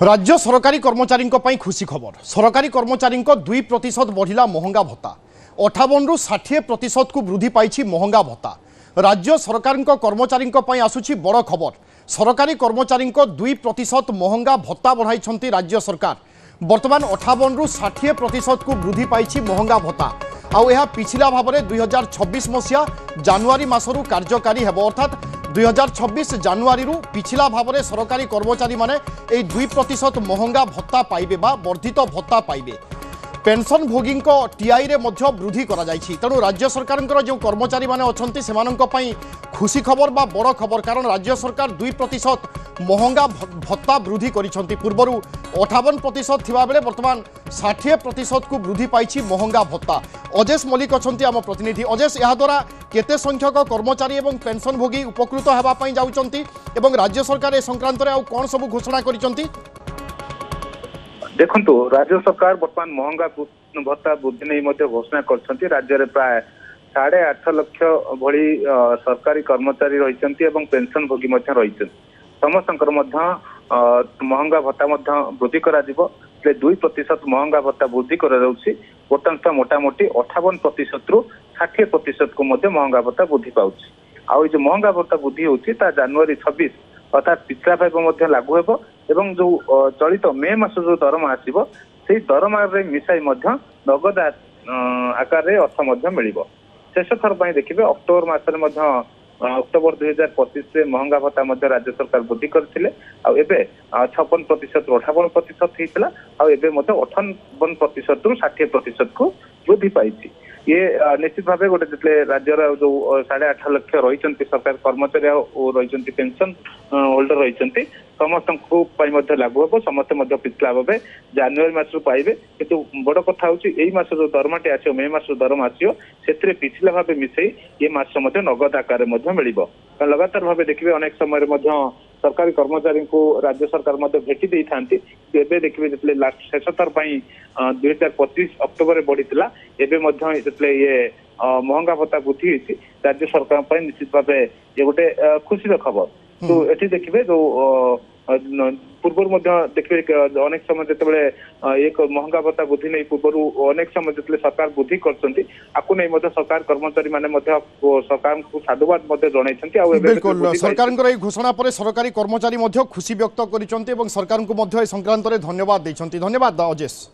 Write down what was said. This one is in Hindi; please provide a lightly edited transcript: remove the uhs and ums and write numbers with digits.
राज्य सरकारी कर्मचारी खुशी खबर। सरकारी कर्मचारी 2% बढ़िला महंगा भत्ता 58 रु 60% को वृद्धि पाई महंगा भत्ता। राज्य सरकार कर्मचारी आसुची बड़ खबर। सरकारी कर्मचारी 2% महंगा भत्ता बढ़ाई राज्य सरकार। वर्तमान 58 रु 60% को वृद्धि पाई महंगा भत्ता। आउ यह पिछला भाव में 2026 मसीहा जानुआरी मासरू कार्यकारी हेब, अर्थात 2026 जानुआरी पिछला भाव में सरकारी कर्मचारी माने 2% महंगा भत्ता पाइबे बा वर्धित भत्ता पाइबे। पेंशन भोगी टीआई रे मध्य वृद्धि करा जायछि। तेणु राज्य सरकार जो कर्मचारी माने अछंती सेमानंक पई खुशी खबर बा बड़ खबर, कारण राज्य सरकार 2% महंगा भत्ता वृद्धि करिसंती। पूर्वरु 58% थिबा बेले वर्तमान 60% को वृद्धि पाइछि महंगा भत्ता। अजेश मल्लिक अछंती आम प्रतिनिधि। अजेश, यह द्वारा केते संख्यक कर्मचारी एवं पेंशन भोगी उपकृत हेबा पई जाउचंती एवं राज्य सरकार ए संक्रांत रे आ कोन सब घोषणा करिसंती? देखंतु, राज्य सरकार वर्तमान महंगा भत्ता वृद्धि नहीं घोषणा कर राज्य में प्राय 8.5 लाख भली सरकारी कर्मचारी रही पेंशन भोगी रही समस्त महंगा भत्ता वृद्धि कर 2% महंगा भत्ता वृद्धि कर मोटामोटी 58% रु 60% को महंगा भत्ता वृद्धि पाउछ। आउ जो महंगा भत्ता वृद्धि होती जानुआरी 26 अर्थात पिछला भाव लागू हेब एवं जो चलित मे मास जो दरमा आसीबो से दरमा रे मिसाई नगद आकार अर्थ मिल। शेष थर देखिए अक्टोबर मसरे अक्टोबर 2025 से महंगा भत्ता राज्य सरकार वृद्धि करथिले। आ एबे 56% रु 58% होता। आ एबे 58% रु 60% को वृद्धि पाई। ये निश्चित भाव गोटे जितने राज्यर जो 8.5 लाख रही सरकारी कर्मचारी रही पेंशन होल्डर रही समस्त लागू हे। समस्ते पिछला भाव जानुआरी मास पाइबे, किंतु बड़ कथा हूँ मास जो दरमाटे आसो मे मास दरमा आसो से पिछला भाव मिसई ये मास नगद आकार मिल। लगातार भाव देखिए अनेक समय सरकारी कर्मचारी को राज्य सरकार भेटी दे था। देखिए जितने लास्ट शेष थर 2025 अक्टोबर बढ़ीला एवं ये महंगा भत्ता वृद्धि होती राज्य सरकार निश्चित भाव ये गोटे खुशी खबर। तो ये देखिए जो पूर्व देखिए अनेक समय जिते एक महंगा भत्ता वृद्धि नहीं पूर्व अनेक समय जिते सरकार वृद्धि कर सरकार कर्मचारी माने सरकार को साधुवाद जन। बिल्कुल, सरकार घोषणा पर सरकारी कर्मचारी खुशी व्यक्त कर सरकार को संक्रांत धन्यवाद। धन्यवाद अजेश।